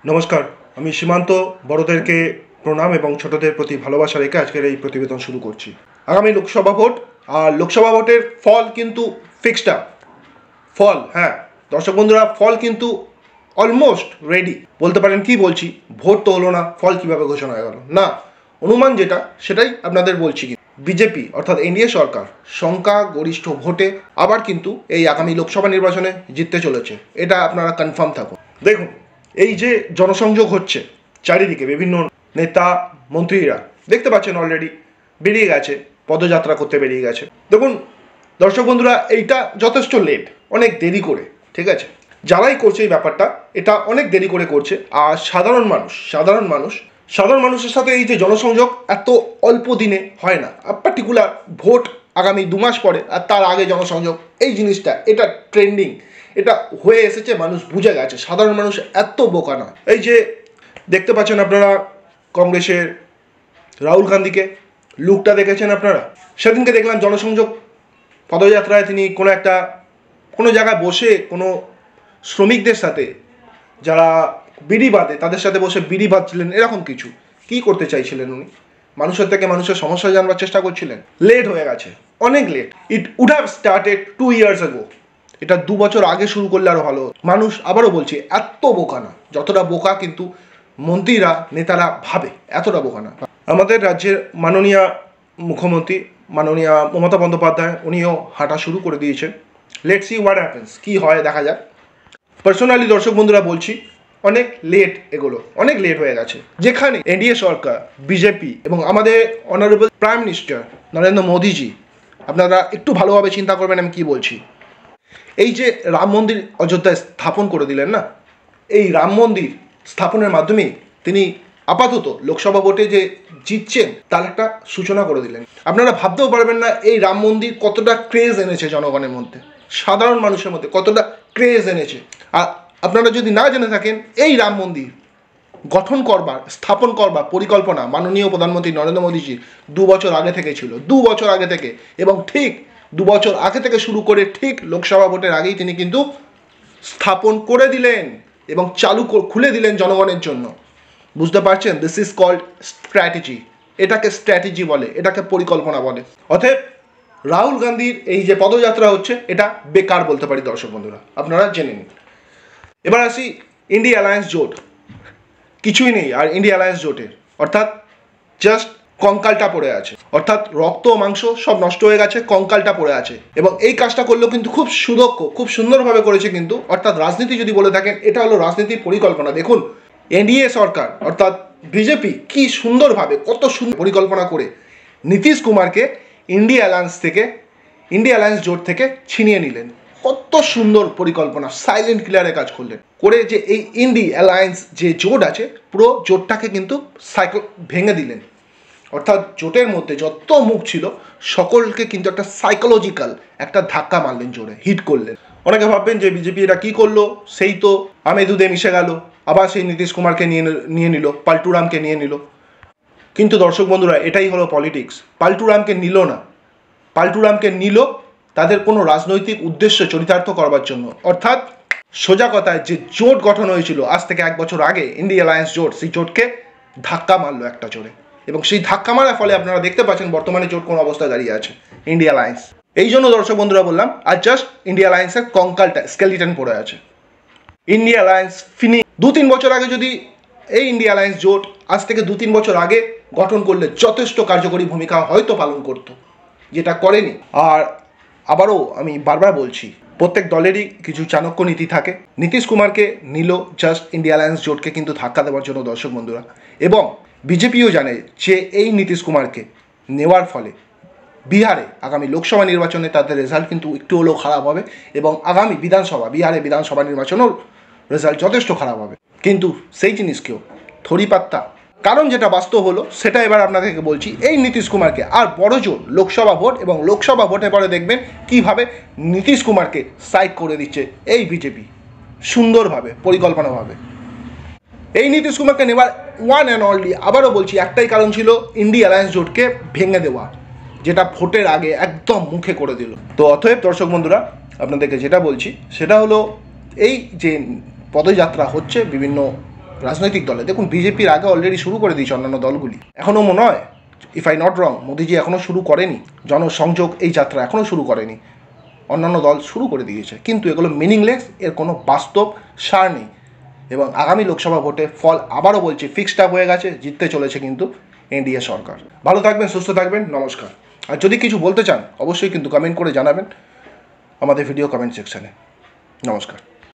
নমস্কার, আমি সীমান্ত। বড়দেরকে প্রণাম এবং ছোটদের প্রতি ভালোবাসা রেখে আজকের এই প্রতিবেদন শুরু করছি। আগামী লোকসভা ভোট, আর লোকসভা ভোটের ফল কিন্তু ফিক্সড আপ। ফল, হ্যাঁ দর্শক বন্ধুরা, ফল কিন্তু অলমোস্ট রেডি। বলতে পারেন কি বলছি, ভোট তো হলো না, ফল কিভাবে ঘোষণা হয়ে গেল না। অনুমান যেটা সেটাই আপনাদের বলছি। বিজেপি অর্থাৎ এনডিএ সরকার সংখ্যাগরিষ্ঠ ভোটে আবার কিন্তু এই আগামী লোকসভা নির্বাচনে জিততে চলেছে, এটা আপনারা কনফার্ম থাকুন। দেখুন, এই যে জনসংযোগ হচ্ছে চারিদিকে, বিভিন্ন নেতা মন্ত্রীরা দেখতে পাচ্ছেন অলরেডি বেরিয়ে গেছে, পদযাত্রা করতে বেরিয়ে গেছে। দেখুন দর্শক বন্ধুরা, এইটা যথেষ্ট লেট, অনেক দেরি করে, ঠিক আছে? যারাই করছে এই ব্যাপারটা, এটা অনেক দেরি করে করছে। আর সাধারণ মানুষের সাথে এই যে জনসংযোগ এত অল্প দিনে হয় না। পার্টিকুলার ভোট আগামী 2 মাস পরে, আর তার আগে জনসংযোগ, এই জিনিসটা এটা ট্রেন্ডিং, এটা হয়ে এসেছে, মানুষ বুঝে গেছে। সাধারণ মানুষ এত বোকা না। এই যে দেখতে পাচ্ছেন আপনারা কংগ্রেসের রাহুল গান্ধীকে, লুকটা দেখেছেন আপনারা? সেদিনকে দেখলাম জনসংযোগ পদযাত্রায় তিনি কোনো জায়গায় বসে কোনো শ্রমিকদের সাথে, যারা বিড়ি বাঁধে তাদের সাথে বসে বিড়ি বাঁধছিলেন, এরকম কিছু কি করতে চাইছিলেন উনি? মানুষের থেকে মানুষের সমস্যা জানবার চেষ্টা করছিলেন। লেট হয়ে গেছে, অনেক late. It would have started 2 years ago। এটা 2 বছর আগে শুরু করলে আরো ভালো। মানুষ, আবারও বলছি, এত বোকা না। যতটা বোকা কিন্তু মন্ত্রীরা, নেতারা ভাবে, এতটা বোকা না। আমাদের রাজ্যের মাননীয় মুখ্যমন্ত্রী মাননীয় মমতা বন্দ্যোপাধ্যায়, উনিও হাঁটা শুরু করে দিয়েছেন। লেটস সি হোয়াট হ্যাপেন্স, কি হয় দেখা যাক। পার্সোনালি দর্শক বন্ধুরা বলছি, অনেক লেট, এগুলো অনেক লেট হয়ে গেছে। যেখানে এনডিএ সরকার, বিজেপি এবং আমাদের অনারেবল প্রাইম মিনিস্টার নরেন্দ্র মোদীজি, আপনারা একটু ভালোভাবে চিন্তা করবেন আমি কি বলছি। এই যে রাম মন্দির অযোধ্যায় স্থাপন করে দিলেন না, এই রাম মন্দির স্থাপনের মাধ্যমে তিনি আপাতত লোকসভা ভোটে যে জিতছেন তার একটা সূচনা করে দিলেন। আপনারা ভাবতেও পারবেন না এই রাম মন্দির কতটা ক্রেজ এনেছে জনগণের মধ্যে, সাধারণ মানুষের মধ্যে কতটা ক্রেজ এনেছে। আর আপনারা যদি না জেনে থাকেন, এই রাম মন্দির স্থাপন করবার পরিকল্পনা মাননীয় প্রধানমন্ত্রী নরেন্দ্র মোদীজির 2 বছর আগে থেকে ছিল। 2 বছর আগে থেকে, এবং ঠিক 2 বছর আগে থেকে শুরু করে ঠিক লোকসভা ভোটের আগেই তিনি কিন্তু স্থাপন করে দিলেন এবং খুলে দিলেন জনগণের জন্য। বুঝতে পারছেন? This is called strategy. এটাকে স্ট্র্যাটেজি বলে, এটাকে পরিকল্পনা বলে। অতএব রাহুল গান্ধীর এই যে পদযাত্রা হচ্ছে, এটা বেকার বলতে পারি দর্শক বন্ধুরা, আপনারা জেনে নিন। এবার আসি ইন্ডিয়া অ্যালায়েন্স জোট। কিছুই নেই আর ইন্ডিয়া অ্যালায়েন্স জোটের, অর্থাৎ জাস্ট কঙ্কালটা পড়ে আছে, অর্থাৎ রক্ত মাংস সব নষ্ট হয়ে গেছে, কঙ্কালটা পড়ে আছে। এবং এই কাজটা করলেও কিন্তু খুব সুদক্ষ, খুব সুন্দরভাবে করেছে কিন্তু। অর্থাৎ রাজনীতি যদি বলে থাকেন, এটা হলো রাজনীতির পরিকল্পনা। দেখুন এনডিএ সরকার অর্থাৎ বিজেপি কি সুন্দরভাবে, কত সুন্দর পরিকল্পনা করে নীতিশ কুমারকে ইন্ডিয়া অ্যালায়েন্স জোট থেকে ছিনিয়ে নিলেন। কত সুন্দর পরিকল্পনা, সাইলেন্ট ক্লিয়ারে কাজ করলেন করে, যে এই ইন্ডিয়া অ্যালায়েন্স যে জোট আছে, পুরো জোটটাকে কিন্তু ভেঙে দিলেন। অর্থাৎ জোটের মধ্যে যত মুখ ছিল সকলকে কিন্তু একটা সাইকোলজিক্যাল একটা ধাক্কা মারলেন, জোরে হিট করলেন। অনেকে ভাববেন যে বিজেপি এটা কি করলো, সেই তো আমে দুধে মিশে গেল, আবার সেই নীতিশ কুমারকে নিয়ে নিল, পাল্টুরামকে নিয়ে নিল। কিন্তু দর্শক বন্ধুরা, এটাই হলো পলিটিক্স। পাল্টুরামকে নিল না, পাল্টুরামকে নিল তাদের কোনো রাজনৈতিক উদ্দেশ্য চরিতার্থ করবার জন্য। অর্থাৎ সোজা কথায়, যে জোট গঠন হয়েছিল আজ থেকে 1 বছর আগে, ইন্ডিয়া অ্যালায়েন্স জোট, সেই জোটকে ধাক্কা মারলো একটা জোরে। এবং সেই ধাক্কা মারার ফলে আপনারা দেখতে পাচ্ছেন বর্তমানে জোট কোন অবস্থায় দাঁড়িয়ে আছে, ইন্ডিয়া অ্যালায়েন্স। এই জন্য দর্শক বন্ধুরা বললাম, আর জাস্ট ইন্ডিয়া অ্যালায়েন্সের কঙ্কালটা, স্কেলিটন পড়ে আছে। ইন্ডিয়া অ্যালায়েন্স ফিনি 2-3 বছর আগে, যদি এই ইন্ডিয়া অ্যালায়েন্স জোট আজ থেকে 2-3 বছর আগে গঠন করলে যথেষ্ট কার্যকরী ভূমিকা হয়তো পালন করতো, যেটা করেনি। আর আবারও আমি বারবার বলছি, প্রত্যেক দলেরই কিছু চাণক্য নীতি থাকে। নীতিশ কুমারকে নিল জাস্ট ইন্ডিয়া অ্যালায়েন্স জোটকে কিন্তু ধাক্কা দেওয়ার জন্য দর্শক বন্ধুরা। এবং বিজেপিও জানে যে এই নীতিশ কুমারকে নেওয়ার ফলে বিহারে আগামী লোকসভা নির্বাচনে তাদের রেজাল্ট কিন্তু একটু হলেও খারাপ হবে, এবং আগামী বিহারে বিধানসভা নির্বাচনেও রেজাল্ট যথেষ্ট খারাপ হবে। কিন্তু সেই জিনিসকেও থরি পাত্তা, কারণ যেটা বাস্তব হলো সেটা এবার আপনাদেরকে বলছি। এই নীতিশ কুমারকে আর বড় জোর লোকসভা ভোট, এবং লোকসভা ভোটের পরে দেখবেন কিভাবে নীতিশ কুমারকে সাইড করে দিচ্ছে এই বিজেপি, সুন্দরভাবে, পরিকল্পনাভাবে। এই নীতিশ কুমারকে নেবার ওয়ান অ্যান্ড অনলি, আবারও বলছি, একটাই কারণ ছিল ইন্ডিয়া অ্যালায়েন্স জোটকে ভেঙে দেওয়া, যেটা ভোটের আগে একদম মুখে করে দিল। তো অতএব দর্শক বন্ধুরা, আপনাদেরকে যেটা বলছি সেটা হলো, এই যে পদযাত্রা হচ্ছে বিভিন্ন রাজনৈতিক দলে। দেখুন বিজেপির আগে অলরেডি শুরু করে দিয়েছে অন্যান্য দলগুলি, এখনও মনে হয়, ইফ আই নট রং, মোদিজি এখনও শুরু করেনি জনসংযোগ, এই যাত্রা এখনও শুরু করেনি, অন্যান্য দল শুরু করে দিয়েছে, কিন্তু এগুলো মিনিংলেস, এর কোনো বাস্তব সার নেই। এবং আগামী লোকসভা ভোটে ফল আবারও বলছি ফিক্সড আপ হয়ে গেছে, জিততে চলেছে কিন্তু এনডিএ সরকার। ভালো থাকবেন, সুস্থ থাকবেন, নমস্কার। আর যদি কিছু বলতে চান অবশ্যই কিন্তু কমেন্ট করে জানাবেন আমাদের ভিডিও কমেন্ট সেকশানে। নমস্কার।